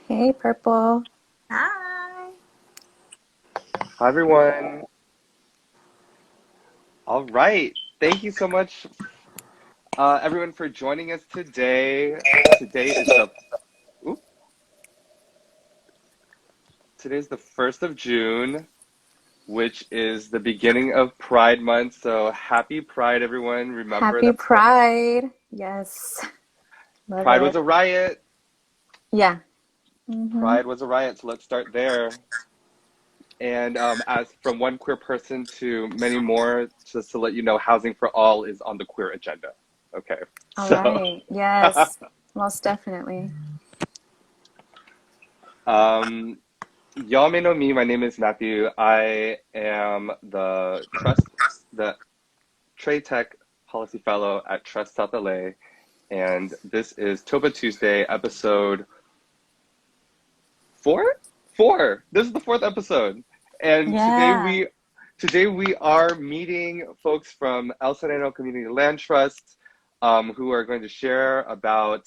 Hey, Purple. Hi. Hi, everyone. All right. Thank you so much, everyone, for joining us today. Today is the oop, today's the 1st of June, which is the beginning of Pride Month. So happy Pride, everyone. Remember Happy that Pride. Yes, love Pride was it. a riot. Yeah. Pride was a riot. So let's start there. And as from one queer person to many more, just to let you know, housing for all is on the queer agenda. Okay. All So right. Yes, most definitely. um, y'all may know me. My name is Matthew. I am the Trade Tech Policy Fellow at Trust South LA, and this is TOPA Tuesday, episode four. Four. This is the fourth episode, and Yeah. today we are meeting folks from El Sereno Community Land Trust, who are going to share about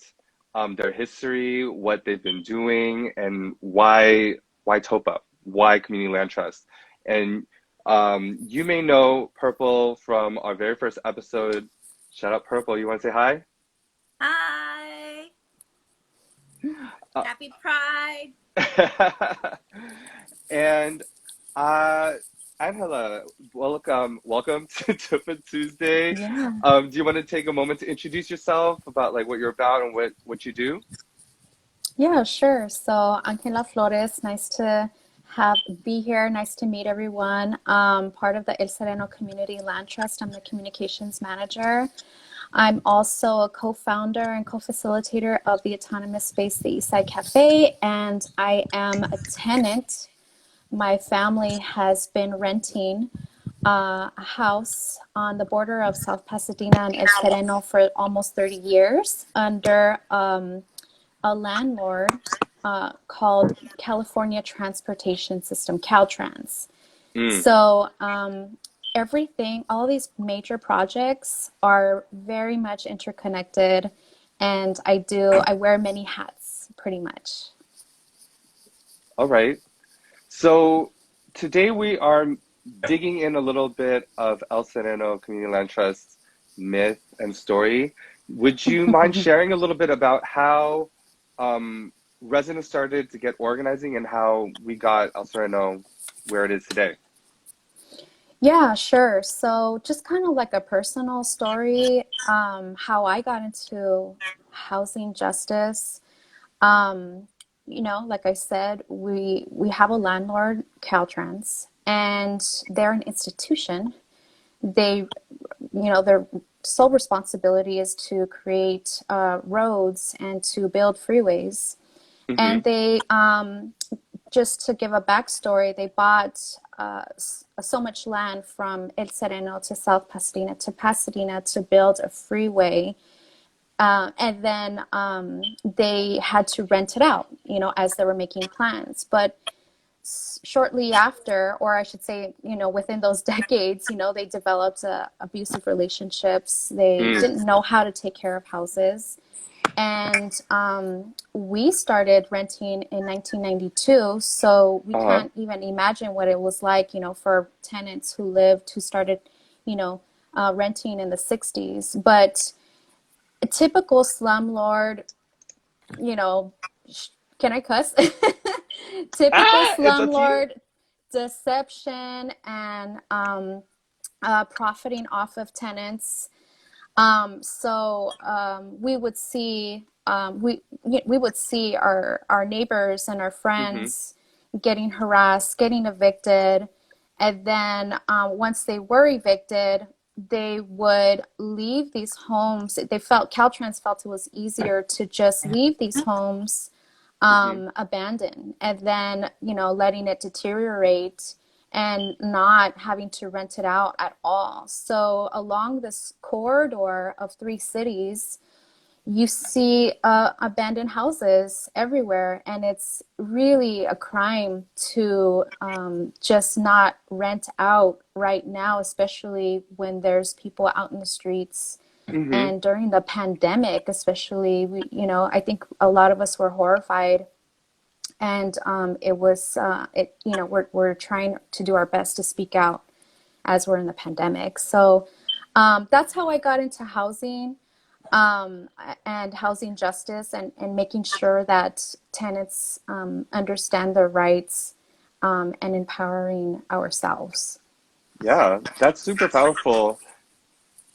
their history, what they've been doing, and why TOPA, why Community Land Trust. And you may know Purple from our very first episode. Shout out Purple. You want to say hi? Hi. Uh, Happy Pride. and uh, Angela, welcome to TOPA Tuesday. Yeah. Do you want to take a moment to introduce yourself about like what you're about and what you do? Yeah, sure. So, Angela Flores, nice to be here. Nice to meet everyone. Part of the El Sereno Community Land Trust. I'm the communications manager. I'm also a co-founder and co-facilitator of the autonomous space, the Eastside Cafe, and I am a tenant. My family has been renting a house on the border of South Pasadena and El Sereno for almost 30 years under a landlord called California Transportation System, Caltrans. Mm. So everything, all these major projects are very much interconnected, and I wear many hats pretty much. All right. So today we are digging in a little bit of El Sereno Community Land Trust myth and story. Would you mind sharing a little bit about how residents started to get organizing and how we got El Sereno where it is today? Yeah, sure. So just kind of like a personal story, how I got into housing justice. Um, like I said, we have a landlord, Caltrans, and they're an institution. They, their sole responsibility is to create roads and to build freeways. Mm-hmm. And they, just to give a backstory, they bought so much land from El Sereno to South Pasadena to Pasadena to build a freeway. And then they had to rent it out, as they were making plans. But shortly after, or I should say, within those decades, they developed abusive relationships. They Mm. didn't know how to take care of houses. And we started renting in 1992, so we Uh-huh. can't even imagine what it was like, for tenants who started, renting in the 60s. But a typical slumlord, you know, can I cuss? Typical It's up to you. slumlord deception and profiting off of tenants. We would see we would see our neighbors and our Mm-hmm. friends getting harassed, getting evicted, and then once they were evicted, they would leave these homes. Caltrans felt it was easier to just leave these homes Mm-hmm. abandoned, and then letting it deteriorate and not having to rent it out at all. So along this corridor of three cities, you see abandoned houses everywhere, and it's really a crime to just not rent out right now, especially when there's people out in the streets. Mm-hmm. And during the pandemic, especially, I think a lot of us were horrified And it was, we're trying to do our best to speak out as we're in the pandemic. So that's how I got into housing and housing justice, and making sure that tenants understand their rights, and empowering ourselves. Yeah, that's super powerful.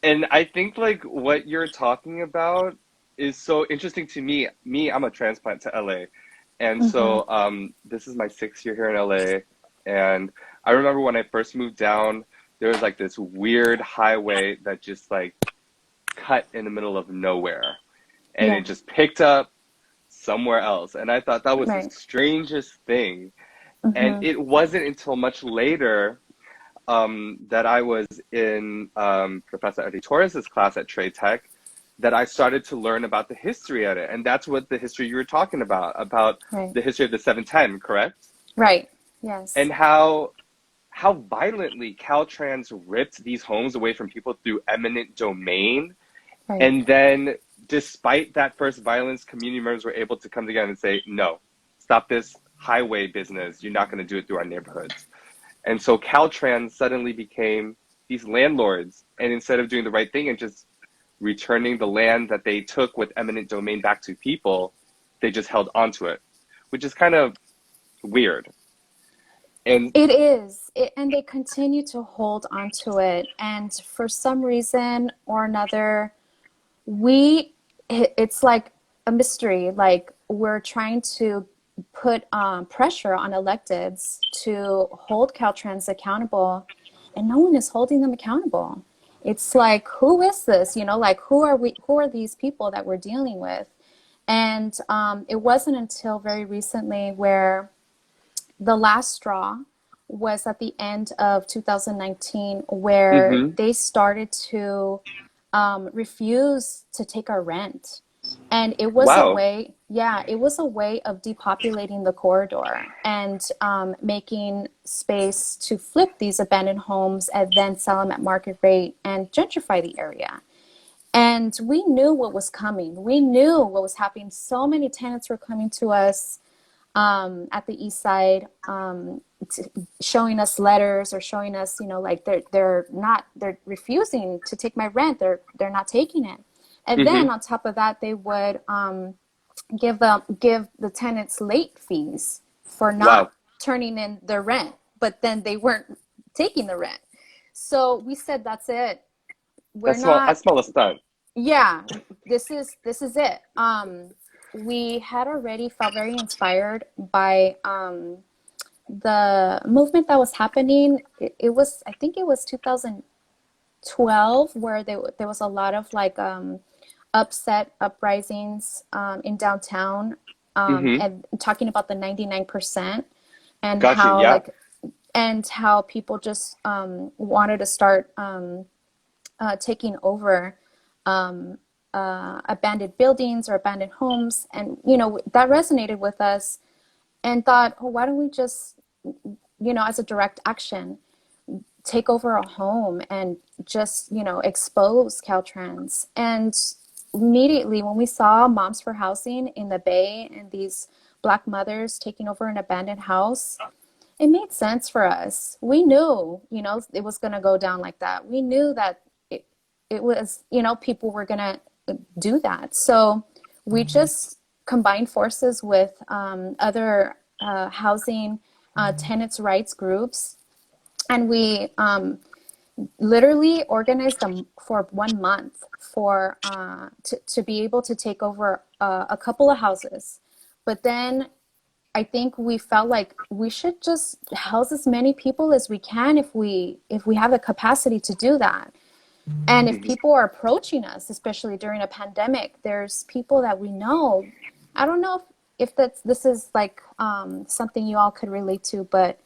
And I think like what you're talking about is so interesting to me. I'm a transplant to LA. And Hmm. so this is my 6th year here in LA. And I remember when I first moved down, there was like this weird highway that just like cut in the middle of nowhere. And Yeah, it just picked up somewhere else. And I thought that was the right. strangest thing. And Hmm. it wasn't until much later that I was in Professor Eddie Torres's class at Trade Tech that I started to learn about the history of it. And that's what the history you were talking about Right. the history of the 710, correct? Right. Yes. And how violently Caltrans ripped these homes away from people through eminent domain. Right. And then despite that first violence, community members were able to come together and say, no, stop this highway business. You're not going to do it through our neighborhoods. And so Caltrans suddenly became these landlords. And instead of doing the right thing and just returning the land that they took with eminent domain back to people, they just held onto it, which is kind of weird. And It is. And they continue to hold on to it. And for some reason or another, it's like a mystery. Like we're trying to put pressure on electeds to hold Caltrans accountable, and no one is holding them accountable. It's like, who is this? Like who are we? Who are these people that we're dealing with? And it wasn't until very recently where the last straw was at the end of 2019, where mhm, they started to refuse to take our rent. And it was a wow, way, yeah, it was a way of depopulating the corridor and making space to flip these abandoned homes and then sell them at market rate and gentrify the area. And we knew what was coming. We knew what was happening. So many tenants were coming to us at the east side, showing us letters or showing us, like they're refusing to take my rent. They're not taking it. And then mhm, on top of that, they would give the tenants late fees for not wow. turning in their rent, but then they weren't taking the rent. So we said, that's it. We're That's not, small stunt. yeah, this is it. We had already felt very inspired by the movement that was happening. It was, I think it was 2012, where there was a lot of like uprisings in downtown, Mhm, and talking about the 99%, and got you. how Yeah. like and how people just wanted to start taking over abandoned buildings or abandoned homes. And that resonated with us, and thought, oh, why don't we just, as a direct action, take over a home and just, expose Caltrans. And immediately when we saw Moms for Housing in the Bay and these Black mothers taking over an abandoned house, it made sense for us. We knew, it was going to go down like that. We knew that it was, people were going to do that. So we just combined forces with other housing tenants' rights groups, and we literally organized them for 1 month to be able to take over a couple of houses. But then I think we felt like we should just house as many people as we can, if we have the capacity to do that. And if Mhm, people are approaching us, especially during a pandemic, there's people that we know. I don't know if this is like something you all could relate to, but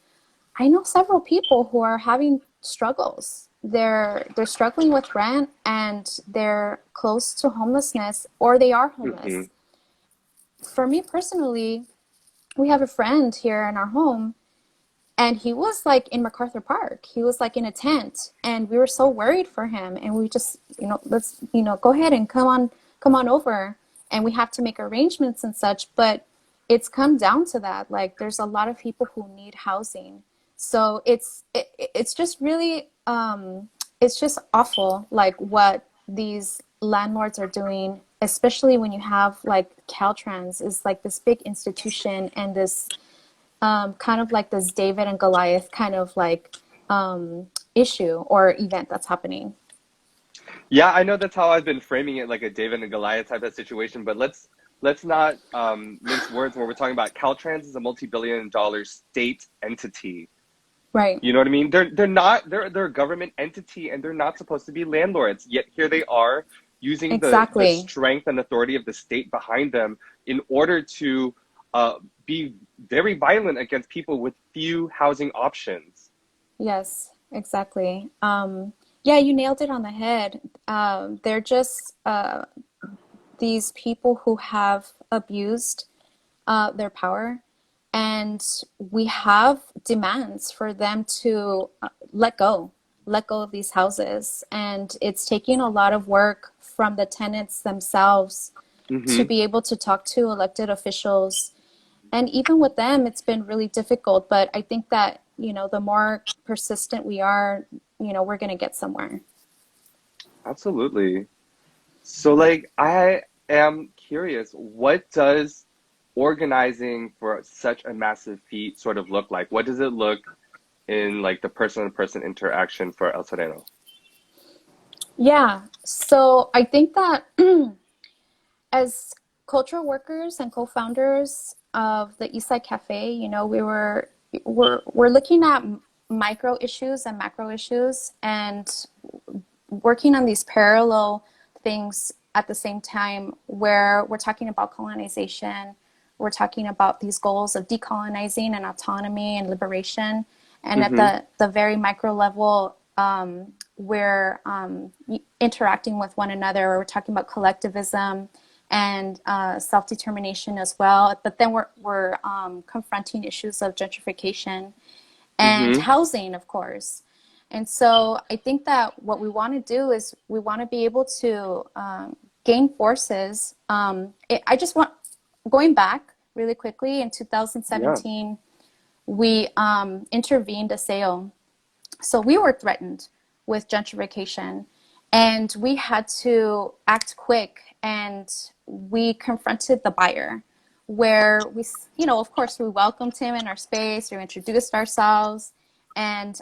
I know several people who are having struggles. They're struggling with rent, and they're close to homelessness, or they are mhm, homeless. For me personally, we have a friend here in our home, and he was like in MacArthur Park. He was like in a tent, and we were so worried for him. And we just, let's, go ahead and come on over. And we have to make arrangements and such. But it's come down to that. Like there's a lot of people who need housing. So it's just really it's just awful like what these landlords are doing, especially when you have like Caltrans is like this big institution and this kind of like this David and Goliath kind of like issue or event that's happening. Yeah, I know that's how I've been framing it, like a David and Goliath type of situation. But let's not mince words when we're talking about Caltrans is a multi-billion-dollar state entity. Right. You know what I mean? They're a government entity and they're not supposed to be landlords. Yet here they are using the Exactly. strength and authority of the state behind them in order to be very violent against people with few housing options. Yes, exactly. Yeah, you nailed it on the head. They're just these people who have abused their power, and we have demands for them to let go of these houses. And it's taking a lot of work from the tenants themselves to Hmm. be able to talk to elected officials. And even with them, it's been really difficult. But I think that, you know, the more persistent we are, you know, we're going to get somewhere. Absolutely. So, like, I am curious, what does organizing for such a massive feat sort of look like? What does it look in like the person-to-person interaction for El Sereno? Yeah. So I think that as cultural workers and co-founders of the Eastside Cafe, you know, we're looking at micro issues and macro issues and working on these parallel things at the same time where we're talking about colonization, we're talking about these goals of decolonizing and autonomy and liberation. And at Mm-hmm. the very micro level, we're interacting with one another. We're talking about collectivism and self-determination as well. But then we're confronting issues of gentrification and Mm-hmm. housing, of course. And so I think that what we want to do is we want to be able to gain forces. I just want, going back really quickly, in Yeah. 2017, we intervened a sale. So we were threatened with gentrification and we had to act quick, and we confronted the buyer where we, you know, of course we welcomed him in our space, we introduced ourselves, and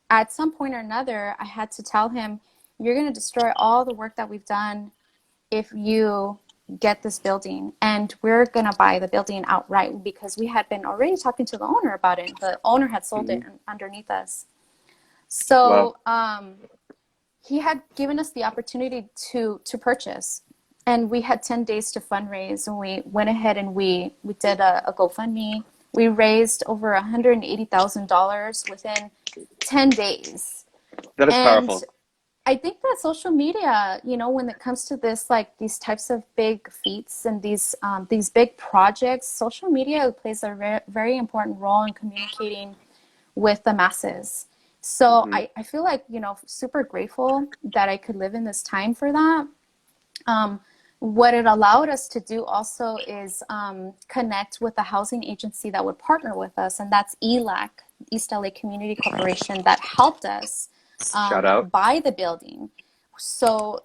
at some point or another I had to tell him, you're going to destroy all the work that we've done if you get this building, and we're going to buy the building outright, because we had been already talking to the owner about it. The owner had sold Mm-hmm. it underneath us. Wow. So he had given us the opportunity to purchase, and we had 10 days to fundraise, and we went ahead and we did a GoFundMe. We raised over $180,000 within 10 days. That is And powerful. I think that social media, you know, when it comes to this, like these types of big feats and these big projects, social media plays a very important role in communicating with the masses. So Mm-hmm. I feel like, you know, super grateful that I could live in this time for that. What it allowed us to do also is connect with a housing agency that would partner with us, and that's ELAC, East LA Community Corporation, that helped us Shout out. buy the building. So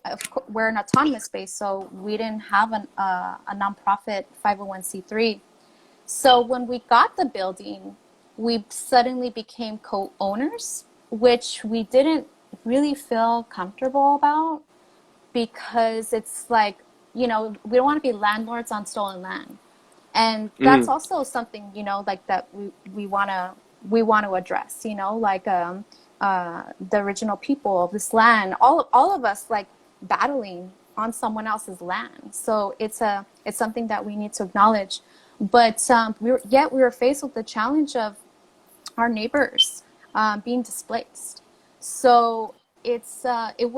we're an autonomous space, so we didn't have a nonprofit 501c3. So when we got the building, we suddenly became co-owners, which we didn't really feel comfortable about, because it's like, you know, we don't want to be landlords on stolen land. And that's Mm. also something, you know, like that we want to address, you know, like the original people of this land, all of us like battling on someone else's land. So it's something that we need to acknowledge. But yet we were faced with the challenge of our neighbors being displaced. So it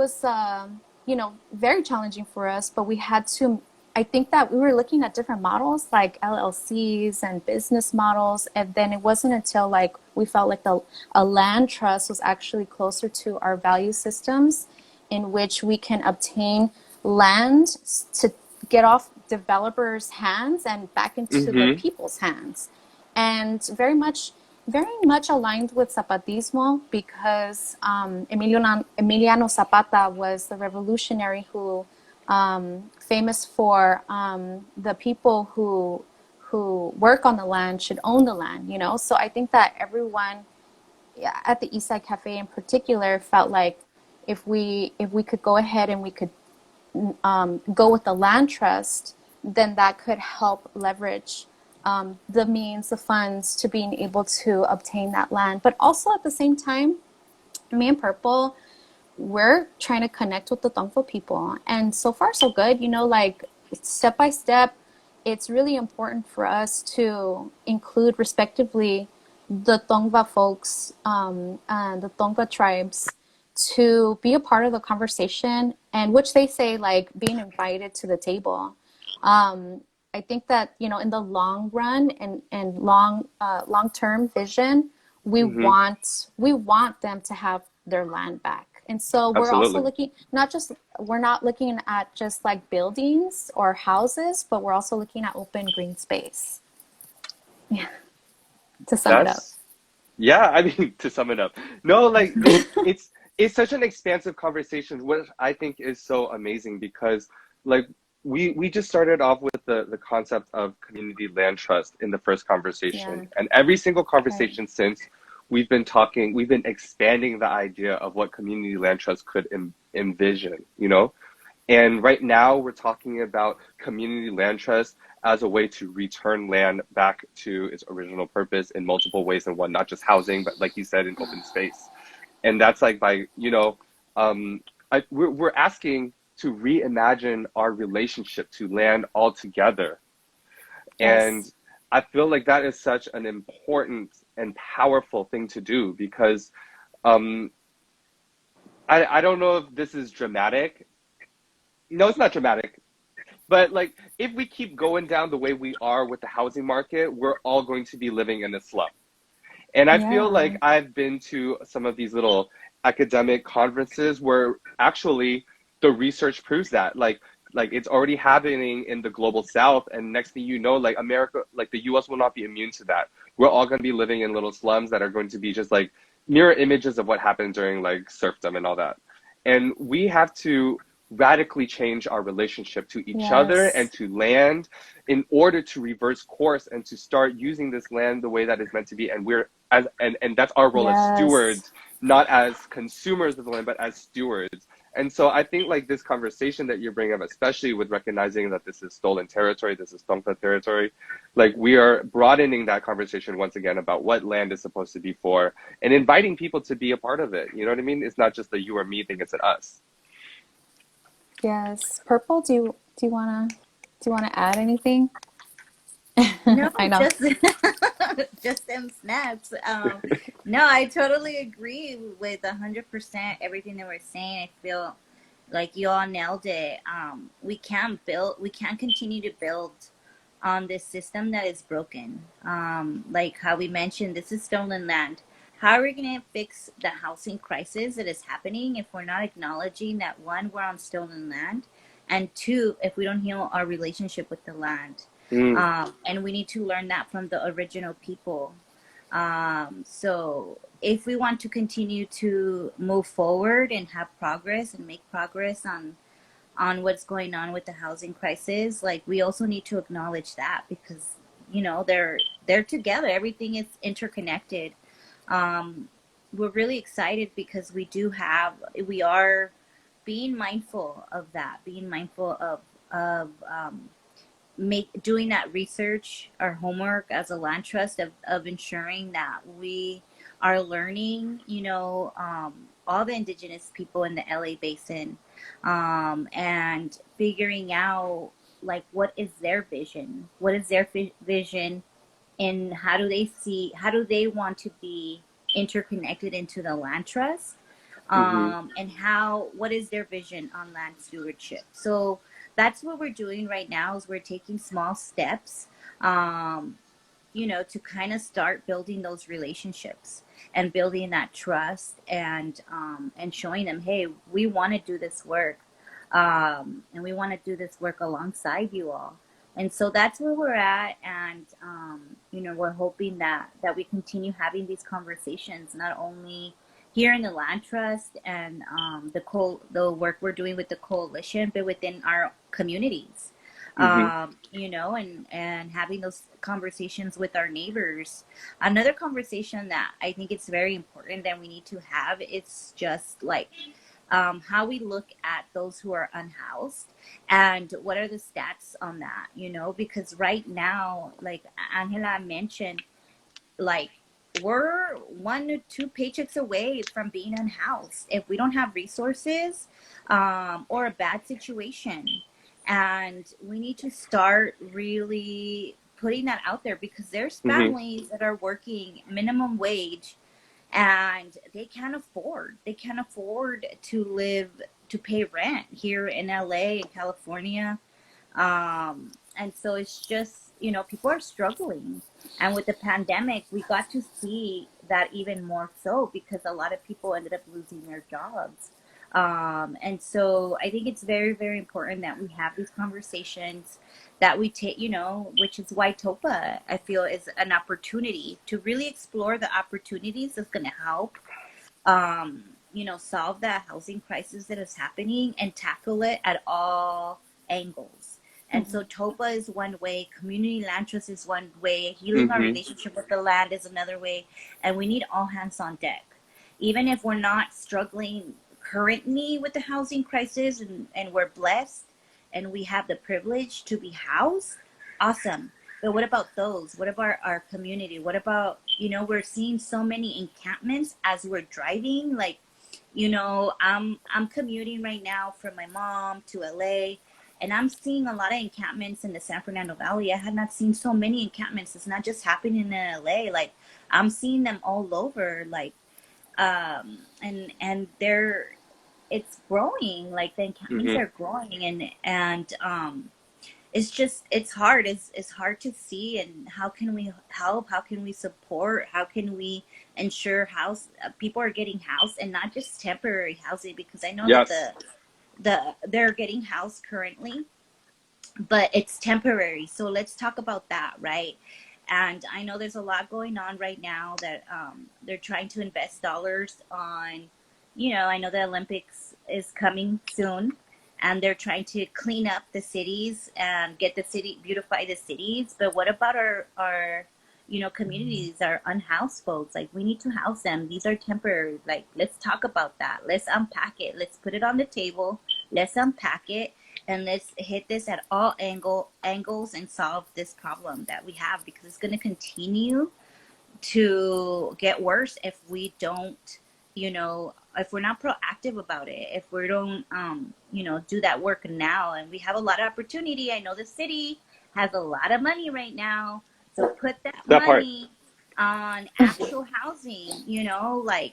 was you know, very challenging for us, but we had to. I think that we were looking at different models like LLCs and business models, and then it wasn't until like we felt like a land trust was actually closer to our value systems, in which we can obtain land to get off developers' hands and back into the Mm-hmm. people's hands. And very much aligned with Zapatismo, because Emiliano Zapata was the revolutionary who famous for the people who work on the land should own the land, you know. So I think that everyone at the Eastside Cafe in particular felt like if we could go ahead and we could go with the land trust, then that could help leverage the means, the funds to being able to obtain that land. But also at the same time, me and Purple, we're trying to connect with the Tongva people. And so far, so good. You know, like step by step, it's really important for us to include respectively the Tongva folks and the Tongva tribes to be a part of the conversation, and which they say like being invited to the table. I think that, you know, in the long run and long term vision, Mm-hmm. we want them to have their land back. And so we're also Absolutely. looking, we're not looking at just like buildings or houses, but we're also looking at open green space. Yeah, to sum it up. That's Yeah, I mean, to sum it up, no, like it's such an expansive conversation, what I think is so amazing because like we just started off with the concept of community land trust in the first Yeah, conversation, and every single right. conversation since we've been expanding the idea of what community land trust could envision, you know? And right now, we're talking about community land trust as a way to return land back to its original purpose in multiple ways, and one, not just housing, but like you said, in open space. And that's like by, you know, we're asking to reimagine our relationship to land altogether. And Yes. I feel like that is such an important and powerful thing to do because um, I don't know if this is dramatic. No, it's not dramatic. But like, if we keep going down the way we are with the housing market, we're all going to be living in a slum. And I feel Yeah. like I've been to some of these little academic conferences where actually the research proves that. Like it's already happening in the global south, and next thing you know, like America, like the US will not be immune to that. We're all going to be living in little slums that are going to be just like mirror images of what happened during like serfdom and all that. And we have to radically change our relationship to each other Yes. and to land in order to reverse course and to start using this land the way that it's meant to be. And and that's our role as Yes. stewards, not as consumers of the land, but as stewards. And so I think like this conversation that you're bringing up, especially with recognizing that this is stolen territory, this is Tongva territory, like we are broadening that conversation once again about what land is supposed to be for, and inviting people to be a part of it. You know what I mean? It's not just the you or me thing; it's an us. Yes. Purple, do you wanna add anything? No, I know. just just them snaps. No, I totally agree with 100% everything that we're saying. I feel like you all nailed it. We can't continue to build on this system that is broken. Like how we mentioned, this is stolen land. How are we going to fix the housing crisis that is happening if we're not acknowledging that one, we're on stolen land, and two, if we don't heal our relationship with the land? Mm, And we need to learn that from the original people. So if we want to continue to move forward and have progress and make progress on what's going on with the housing crisis, like we also need to acknowledge that, because they're together, everything is interconnected. um, we're really excited because we are being mindful of that, being mindful of make doing that research, our homework as a land trust, of ensuring that we are learning, all the indigenous people in the LA basin, and figuring out like what is their vision, vision, and how do they want to be interconnected into the land trust, hmm. and how what is their vision on land stewardship. So that's what we're doing right now, is we're taking small steps, um, to kind of start building those relationships and building that trust, and showing them, hey, we want to do this work. And we want to do this work alongside you all. And so that's where we're at. And, we're hoping that we continue having these conversations, not only here in the Land Trust and the work we're doing with the coalition, but within our communities, Mm-hmm. and having those conversations with our neighbors. Another conversation that I think it's very important that we need to have, it's just like how we look at those who are unhoused and what are the stats on that, because right now, like Angela mentioned, like we're 1 or 2 paychecks away from being unhoused if we don't have resources or a bad situation. And we need to start really putting that out there, because there's Mm-hmm. families that are working minimum wage and they can't afford to pay rent here in LA and California. And so it's just, people are struggling. And with the pandemic, we got to see that even more so, because a lot of people ended up losing their jobs. And so I think it's very, very important that we have these conversations, that we take, which is why TOPA, I feel, is an opportunity to really explore the opportunities that's going to help solve that housing crisis that is happening and tackle it at all angles. And so TOPA is one way, community land trust is one way, healing our Mm-hmm. relationship with the land is another way, and we need all hands on deck. Even if we're not struggling currently with the housing crisis, and we're blessed and we have the privilege to be housed, awesome. But what about those? What about our community? What about, we're seeing so many encampments as we're driving. Like, I'm commuting right now from my mom to LA, and I'm seeing a lot of encampments in the San Fernando Valley. I had not seen so many encampments. It's not just happening in LA. Like, I'm seeing them all over. Like, and they're it's growing. Like, the encampments Mm-hmm. are growing, and it's hard. It's hard to see. And how can we help? How can we support? How can we ensure people are getting housed, and not just temporary housing? Because I know that Yes. they're getting housed currently, but it's temporary. So let's talk about that, right? And I know there's a lot going on right now that they're trying to invest dollars on. I know the Olympics is coming soon, and they're trying to clean up the cities and beautify the cities. But what about our communities, our unhoused folks? Like, we need to house them. These are temporary. Like, let's talk about that. Let's unpack it. Let's put it on the table. Let's unpack it, and let's hit this at all angles and solve this problem that we have, because it's going to continue to get worse if we don't, if we're not proactive about it, if we don't, do that work now. And we have a lot of opportunity. I know the city has a lot of money right now. So put that That part. money on actual housing, like,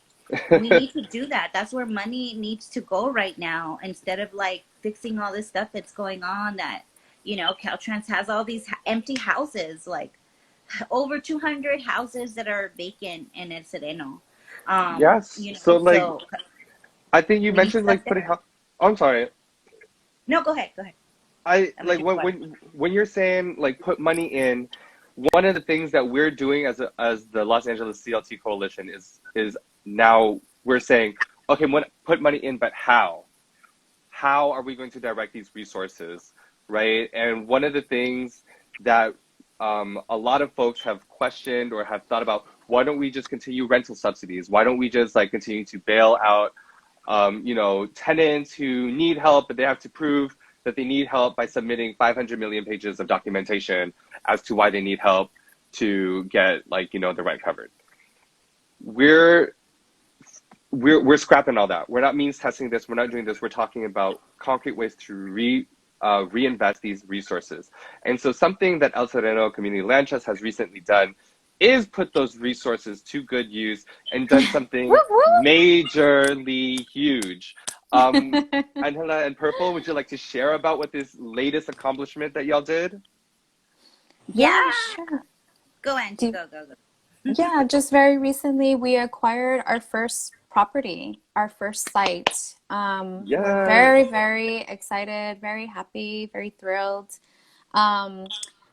we need to do that. That's where money needs to go right now, instead of like fixing all this stuff that's going on. That, Caltrans has all these empty houses, like over 200 houses that are vacant in El Sereno. Yes. So like, So I think you we need mentioned stuff like putting there. how. Oh, I'm sorry. No, go ahead. Go ahead. I I'm like making fun. when you're saying like put money in. One of the things that we're doing as the Los Angeles CLT coalition is now we're saying, okay, put money in, but how? How are we going to direct these resources, right? And one of the things that a lot of folks have questioned or have thought about, why don't we just continue rental subsidies? Why don't we just like continue to bail out, tenants who need help, but they have to prove that they need help by submitting 500 million pages of documentation as to why they need help to get the rent covered. We're we're scrapping all that. We're not means testing this. We're not doing this. We're talking about concrete ways to reinvest these resources. And so something that El Sereno Community Land Trust has recently done is put those resources to good use and done something Woo woo! majorly huge. Angela and Purple, would you like to share about what this latest accomplishment that y'all did? Yeah. Yeah, sure. Go, Angie. Do, Go, go, go. yeah, just very recently we acquired our first property, our first site. We're very, Yes. very excited, very happy, very thrilled. Um,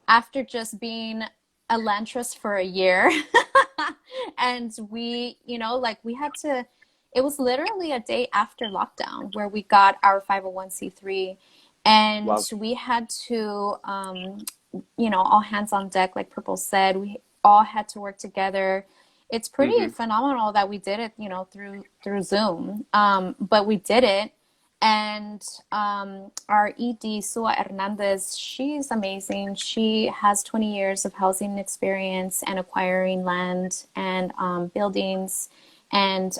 After just being a Lantras for a year, and we, like we had to, it was literally a day after lockdown where we got our 501c3, and Wow. we had to, all hands on deck, like Purple said. We all had to work together. It's pretty Mm-hmm. phenomenal that we did it, through Zoom. But we did it, and our ED, Sua Hernandez, she's amazing. She has 20 years of housing experience and acquiring land and buildings and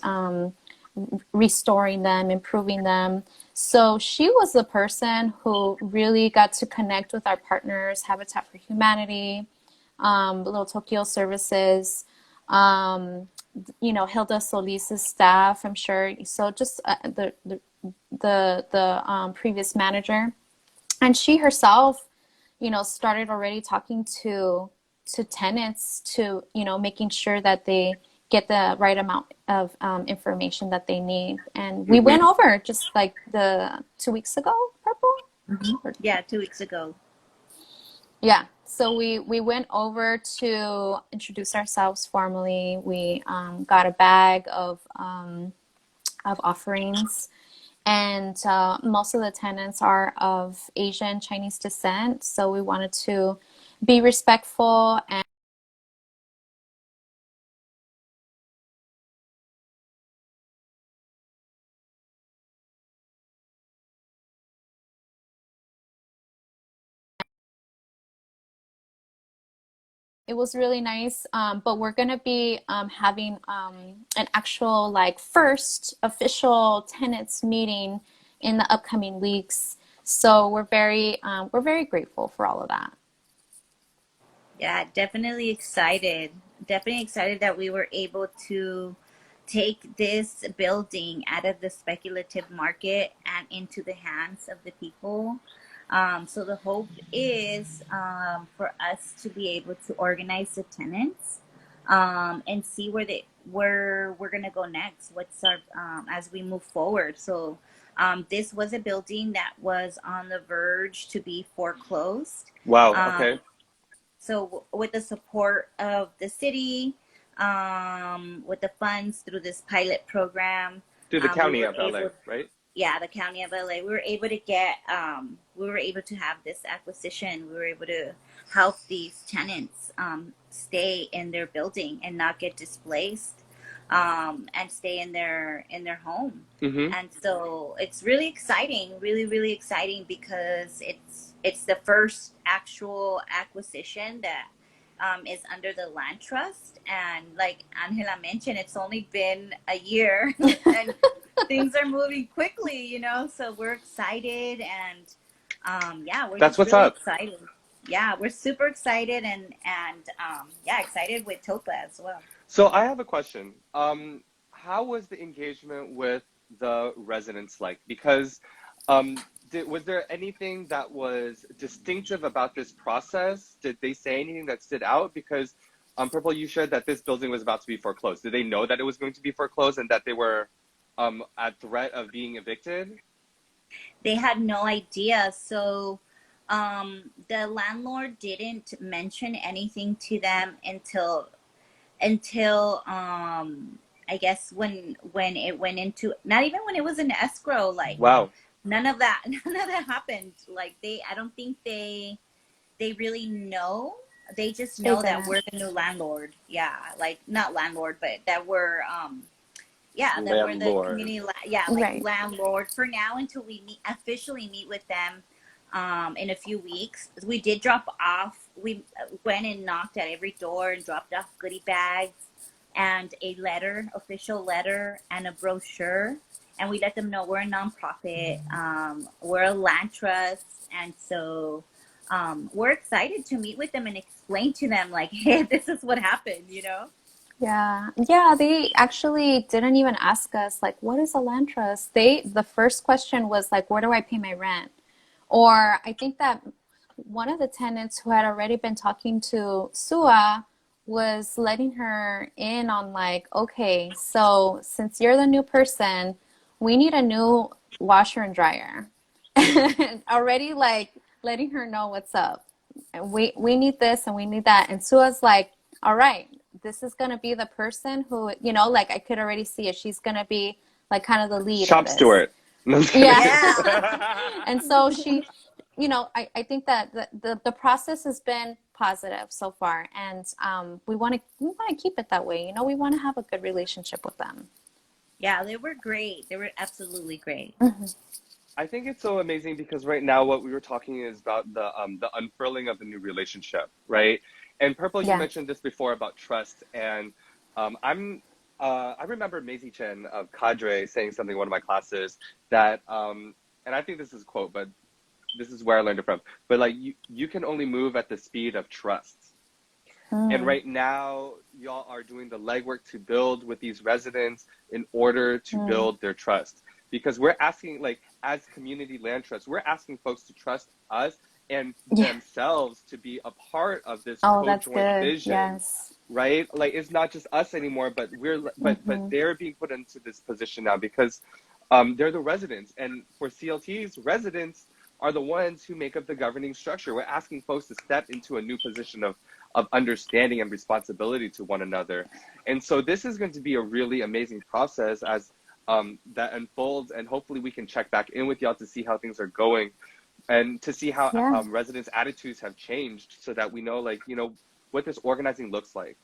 restoring them, improving them. So she was the person who really got to connect with our partners, Habitat for Humanity, Little Tokyo Services, Hilda Solis's staff, I'm sure. So just the previous manager, and she herself, started already talking to tenants, to making sure that they get the right amount of information that they need. And we Mm-hmm. went over just like the 2 weeks ago, Purple. Yeah, 2 weeks ago. Yeah, so we went over to introduce ourselves formally. We got a bag of offerings, and most of the tenants are of Asian Chinese descent. So we wanted to be respectful, and it was really nice. But we're gonna be having an actual like first official tenants meeting in the upcoming weeks. So we're very grateful for all of that. Yeah, definitely excited. Definitely excited that we were able to take this building out of the speculative market and into the hands of the people. So the hope is for us to be able to organize the tenants and see where we're gonna go next. What's our as we move forward. So this was a building that was on the verge to be foreclosed. Wow. Um, Okay. so with the support of the city, with the funds through this pilot program, Through the we county were of LA, able, right? yeah, the county of LA, we were able to get, we were able to have this acquisition. We were able to help these tenants stay in their building and not get displaced, and stay in their home. Mm-hmm. And so it's really exciting, really, really exciting because it's the first actual acquisition that is under the land trust. And like Angela mentioned, it's only been a year and things are moving quickly, so we're excited. And yeah, we're That's just what's really up. excited. Yeah, we're super excited. And yeah, excited with TOPA as well. So I have a question. How was the engagement with the residents like? Because was there anything that was distinctive about this process? Did they say anything that stood out? Because Purple, you shared that this building was about to be foreclosed. Did they know that it was going to be foreclosed and that they were at threat of being evicted? They had no idea. So the landlord didn't mention anything to them until I guess when it went into, not even when it was in escrow, like Wow. none of that none of that happened. Like I don't think they really know. They just They know that didn't. we're the new landlord. Yeah, like not landlord, but that we're yeah, that we're the Landlord. community yeah, like Right. landlord for now until we officially meet with them in a few weeks. We did drop off. We went and knocked at every door and dropped off goodie bags and a letter, official letter, and a brochure. And we let them know we're a nonprofit, we're a land trust, and so we're excited to meet with them and explain to them like, hey, this is what happened. Yeah. Yeah, they actually didn't even ask us like, what is a land trust? The first question was like, where do I pay my rent? Or I think that one of the tenants who had already been talking to Sua was letting her in on like, okay, so since you're the new person, we need a new washer and dryer. And already like letting her know what's up. And we need this and we need that. And Sua's like, all right, this is gonna be the person who, you know, like I could already see it. She's gonna be like kind of the lead in Shop this. steward. No, I'm just Yeah. kidding. Yeah. And so she, you know, I think that the process has been positive so far, and we want to keep it that way. You know, we want to have a good relationship with them. Yeah, they were great. They were absolutely great. I think it's so amazing because right now what we were talking is about the unfurling of the new relationship, right? And Purple, you Yeah. mentioned this before about trust, and I remember Maisie Chen of Cadre saying something in one of my classes that and I think this is a quote, but this is where I learned it from. But like you can only move at the speed of trust. And right now, y'all are doing the legwork to build with these residents in order to build their trust. Because we're asking, like, as community land trusts, we're asking folks to trust us and themselves to be a part of this Oh, that's co-joint good. vision, Yes. right? Like, it's not just us anymore, but but they're being put into this position now because they're the residents. And for CLTs, residents are the ones who make up the governing structure. We're asking folks to step into a new position of understanding and responsibility to one another. And so this is going to be a really amazing process as that unfolds, and hopefully we can check back in with y'all to see how things are going and to see how residents' attitudes have changed so that we know, like, you know, what this organizing looks like.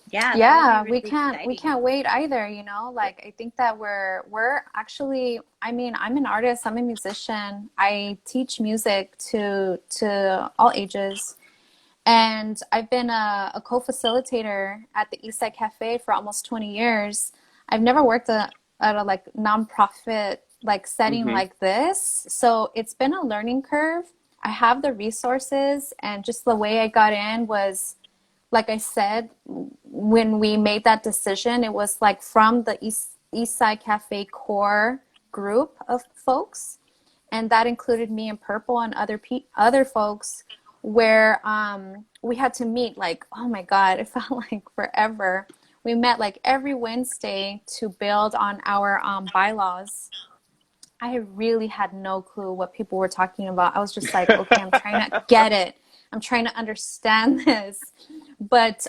Yeah, Yeah, really we can't wait either, you know? Like I think that we're actually, I mean, I'm an artist, I'm a musician. I teach music to all ages. And I've been a co-facilitator at the Eastside Cafe for almost 20 years. I've never worked at a like nonprofit like setting like this. So it's been a learning curve. I have the resources, and just the way I got in was, like I said, when we made that decision, it was like from the Eastside Cafe core group of folks, and that included me and Purple and other folks, where we had to meet like, oh my God, it felt like forever. We met like every Wednesday to build on our bylaws. I really had no clue what people were talking about. I was just like, okay, I'm trying to get it. I'm trying to understand this. But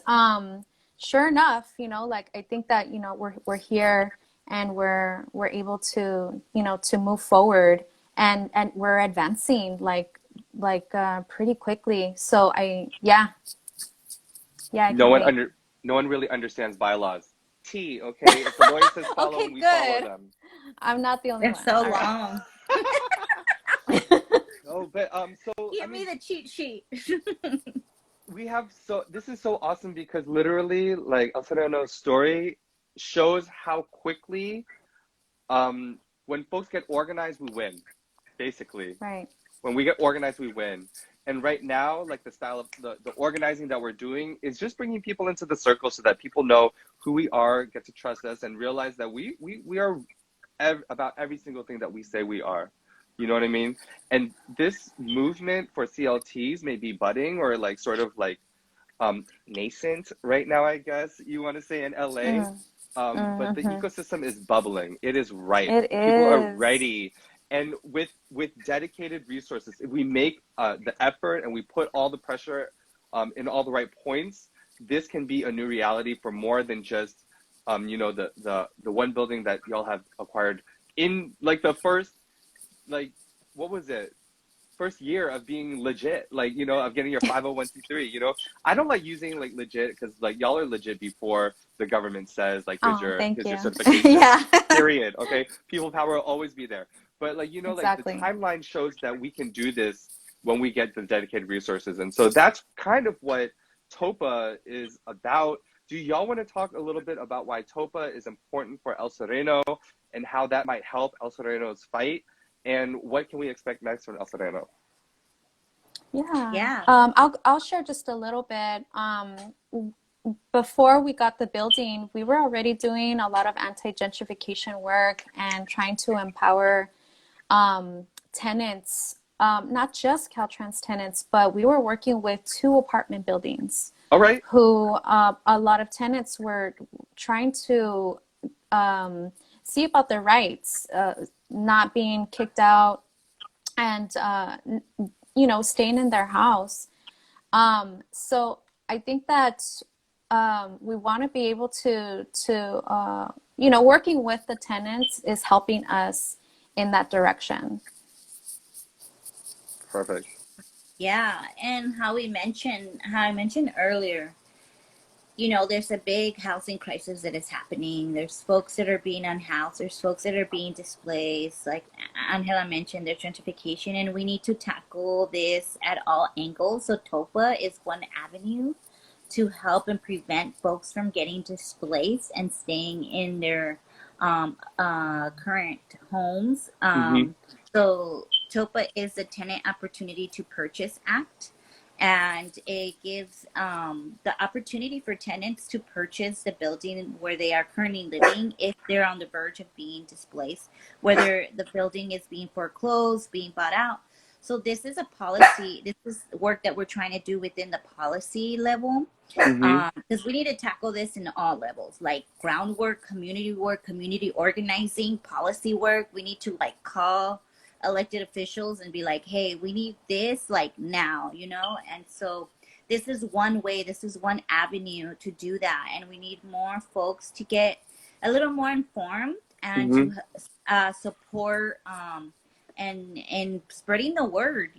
sure enough, you know, like I think that, you know, we're here and we're able to, you know, to move forward, and we're advancing like pretty quickly. So I No can't one wait. no one really understands bylaws. Okay? If the lawyer says follow Okay, them, we follow good. them. I'm not the only They're one. so All right. long. No, but so I Give me mean, the cheat sheet. we have this is so awesome because literally like El Sereno's story shows how quickly when folks get organized we win, basically. Right. When we get organized we win. And right now, like the style of the organizing that we're doing is just bringing people into the circle so that people know who we are, get to trust us, and realize that we are about every single thing that we say we are. You know what I mean? And this movement for CLTs may be budding or like sort of like nascent right now, I guess you want to say in LA. But the ecosystem is bubbling. It is ripe. It People are is. ready. And with dedicated resources, if we make the effort and we put all the pressure in all the right points, this can be a new reality for more than just you know, the one building that y'all have acquired in like the first, like, what was it? First year of being legit, like, you know, of getting your 501c3, you know. I don't like using like legit because like y'all are legit before the government says like Oh, thank here's your you. certification. Yeah. Period. Okay. People power will always be there. But like, you know, like the Exactly. timeline shows that we can do this when we get the dedicated resources. And so that's kind of what TOPA is about. Do y'all want to talk a little bit about why TOPA is important for El Sereno and how that might help El Sereno's fight? And what can we expect next from El Sereno? Yeah. Yeah. I'll share just a little bit. Before we got the building, we were already doing a lot of anti-gentrification work and trying to empower tenants not just Caltrans tenants, but we were working with 2 apartment buildings All right. who a lot of tenants were trying to see about their rights, not being kicked out and, staying in their house. So I think that we want to be able to working with the tenants is helping us in that direction. Perfect. Yeah, and how I mentioned earlier, there's a big housing crisis that is happening. There's folks that are being unhoused. There's folks that are being displaced. Like Angela mentioned, there's gentrification, and we need to tackle this at all angles. So TOPA is one avenue to help and prevent folks from getting displaced and staying in their current homes. So TOPA is the Tenant Opportunity to Purchase Act, and it gives the opportunity for tenants to purchase the building where they are currently living if they're on the verge of being displaced, whether the building is being foreclosed, being bought out. So this is a policy, this is work that we're trying to do within the policy level, because we need to tackle this in all levels, like groundwork, community organizing, policy work. We need to call elected officials and be like, hey, we need this now, and so this is one way, this is one avenue to do that, and we need more folks to get a little more informed and to support and spreading the word,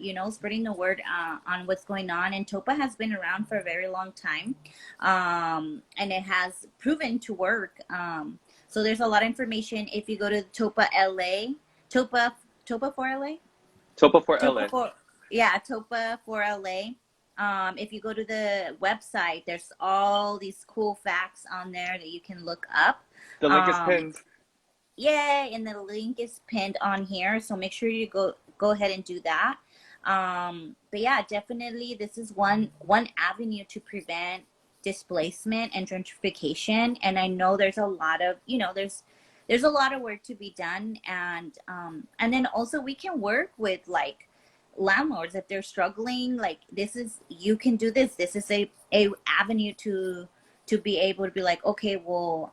on what's going on. And TOPA has been around for a very long time, and it has proven to work. So there's a lot of information if you go to TOPA LA, TOPA for LA? TOPA for LA. TOPA for LA. If you go to the website, there's all these cool facts on there that you can look up. The link is pinned. Yeah, and the link is pinned on here, so make sure you go ahead and do that. But yeah, definitely this is one avenue to prevent displacement and gentrification. And I know there's a lot of there's a lot of work to be done, and then also we can work with landlords if they're struggling. You can do this. This is a avenue to be able to be like, okay, well,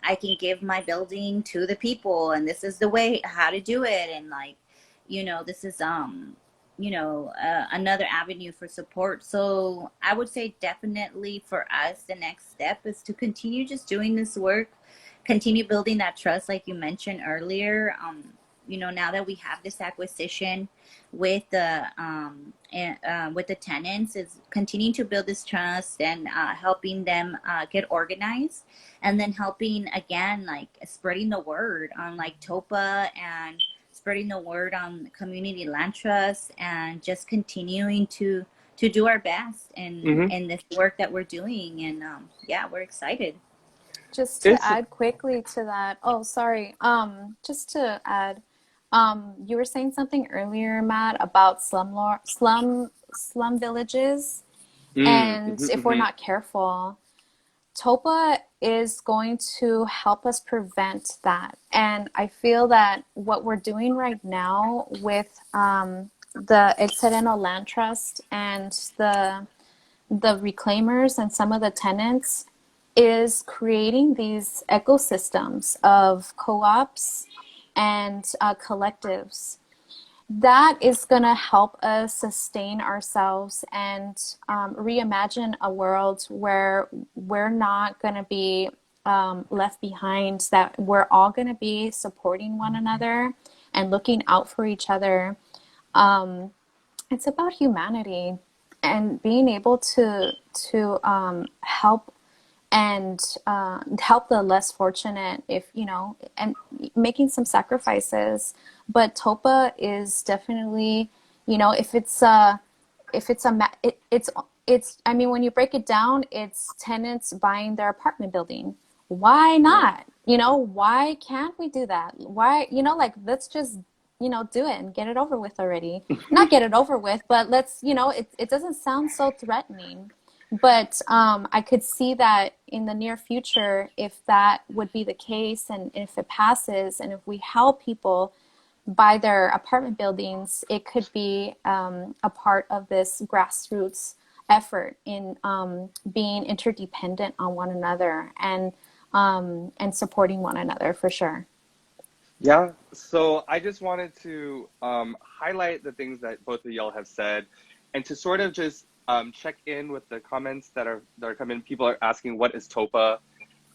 I can give my building to the people, and this is the way how to do it, and this is another avenue for support. So I would say definitely for us, the next step is to continue just doing this work, continue building that trust, like you mentioned earlier. Now that we have this acquisition with the tenants, is continuing to build this trust and helping them get organized, and then helping again spreading the word on TOPA, and spreading the word on community land trust, and just continuing to do our best in this work that we're doing. And we're excited. Just to add quickly to that. Oh, sorry. Just to add, you were saying something earlier, Matt, about slum villages, and if we're not careful, TOPA is going to help us prevent that. And I feel that what we're doing right now with the Sereno Land Trust and the reclaimers and some of the tenants is creating these ecosystems of co-ops and collectives. That is going to help us sustain ourselves and reimagine a world where we're not going to be left behind, that we're all going to be supporting one another and looking out for each other. It's about humanity and being able to help and help the less fortunate, and making some sacrifices. But TOPA is definitely, it's I mean, when you break it down, it's tenants buying their apartment building. Why not? Why can't we do that? Why, let's just, do it and get it over with already. Not get it over with, but let's, it doesn't sound so threatening. But I could see that in the near future, if that would be the case, and if it passes, and if we help people buy their apartment buildings, it could be a part of this grassroots effort in being interdependent on one another and supporting one another for sure. Yeah, so I just wanted to highlight the things that both of y'all have said, and to sort of just check in with the comments that are coming. People are asking, what is TOPA?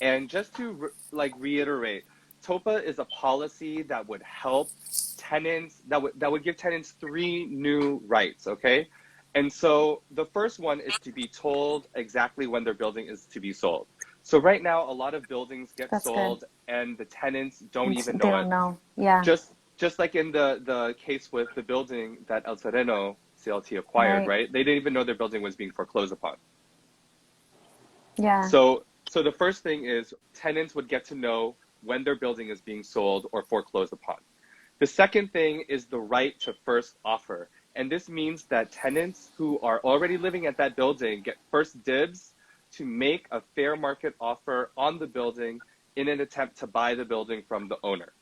And just to reiterate, TOPA is a policy that would help tenants, that would give tenants 3 new rights, okay? And so the first one is to be told exactly when their building is to be sold. So right now, a lot of buildings get That's good. sold and the tenants don't even They know don't it. know. Yeah. Just like in the case with the building that El Sereno CLT acquired, Right. right? They didn't even know their building was being foreclosed upon. Yeah. So the first thing is tenants would get to know when their building is being sold or foreclosed upon. The second thing is the right to first offer. And this means that tenants who are already living at that building get first dibs to make a fair market offer on the building in an attempt to buy the building from the owner.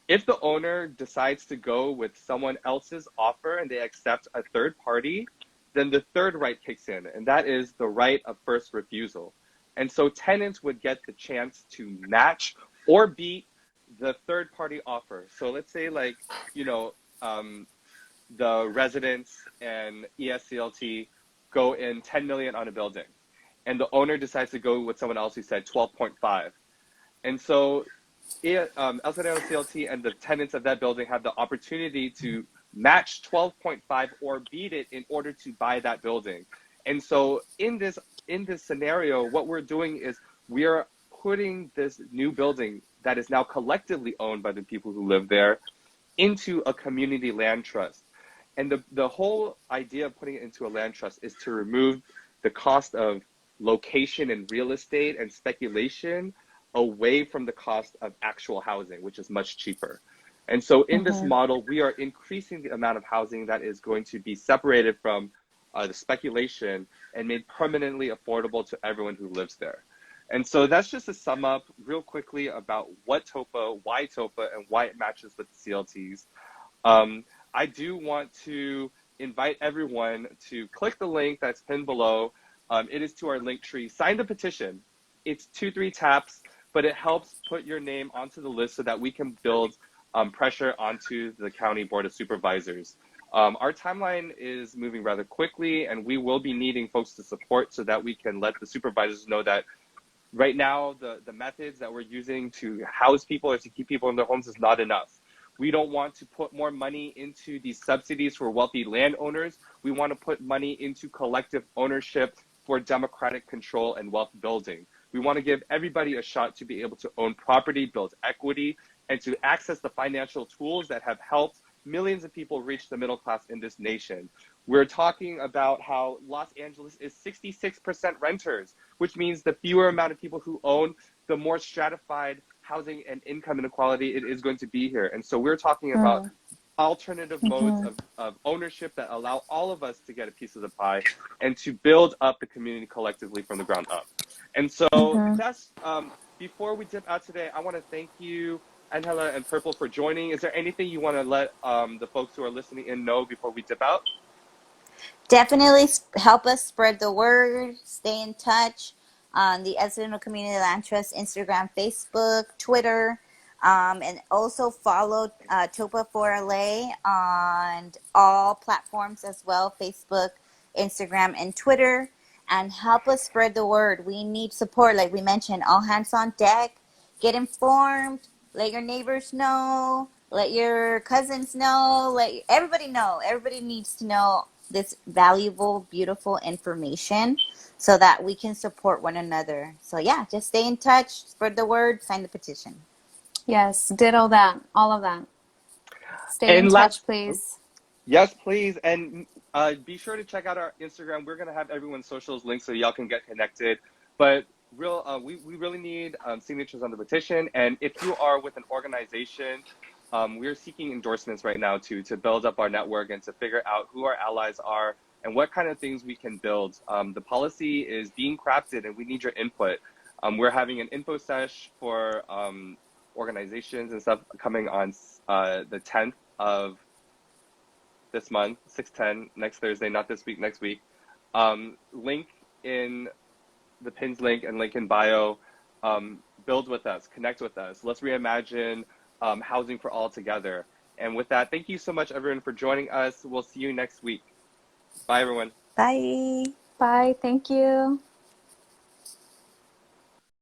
If the owner decides to go with someone else's offer and they accept a third party, then the third right kicks in, and that is the right of first refusal. And so tenants would get the chance to match or beat the third party offer. So let's say the residents and ESCLT go in 10 million on a building, and the owner decides to go with someone else who said 12.5. And so El Sereno CLT and the tenants of that building have the opportunity to match 12.5 or beat it in order to buy that building. And so in this scenario, what we're doing is we are putting this new building that is now collectively owned by the people who live there into a community land trust. And the whole idea of putting it into a land trust is to remove the cost of location and real estate and speculation away from the cost of actual housing, which is much cheaper. And so in this model, we are increasing the amount of housing that is going to be separated from the speculation and made permanently affordable to everyone who lives there. And so that's just to sum up real quickly about what TOPA, and why it matches with the CLTs. I do want to invite everyone to click the link that's pinned below. It is to our link tree. Sign the petition. It's 2-3 taps, but it helps put your name onto the list so that we can build pressure onto the County Board of Supervisors. Our timeline is moving rather quickly, and we will be needing folks to support so that we can let the supervisors know that right now the methods that we're using to house people or to keep people in their homes is not enough. We don't want to put more money into these subsidies for wealthy landowners. We want to put money into collective ownership for democratic control and wealth building. We want to give everybody a shot to be able to own property, build equity, and to access the financial tools that have helped millions of people reach the middle class in this nation. We're talking about how Los Angeles is 66% renters, which means the fewer amount of people who own, the more stratified housing and income inequality it is going to be here. And so we're talking about alternative modes of ownership that allow all of us to get a piece of the pie and to build up the community collectively from the ground up. And so that's, before we dip out today, I want to thank you, Angela and Purple, for joining. Is there anything you want to let the folks who are listening in know before we dip out? Definitely help us spread the word. Stay in touch on the El Sereno Community Land Trust Instagram, Facebook, Twitter, and also follow TOPA for LA on all platforms as well, Facebook, Instagram, and Twitter. And help us spread the word. We need support, like we mentioned, all hands on deck. Get informed. Let your neighbors know. Let your cousins know. Let everybody know. Everybody needs to know this valuable, beautiful information so that we can support one another. So yeah, just stay in touch, spread the word, sign the petition. Yes, ditto that, all of that. Stay in touch, please. Yes, please. And be sure to check out our Instagram. We're going to have everyone's socials linked so y'all can get connected. But we really need signatures on the petition. And if you are with an organization, we're seeking endorsements right now to build up our network and to figure out who our allies are and what kind of things we can build. The policy is being crafted and we need your input. We're having an info sesh for organizations and stuff coming on the 10th of this month, 6/10, next Thursday, not this week, next week. Link in the pins link and link in bio. Build with us, connect with us. Let's reimagine housing for all together. And with that, thank you so much, everyone, for joining us. We'll see you next week. Bye, everyone. Bye. Bye. Thank you.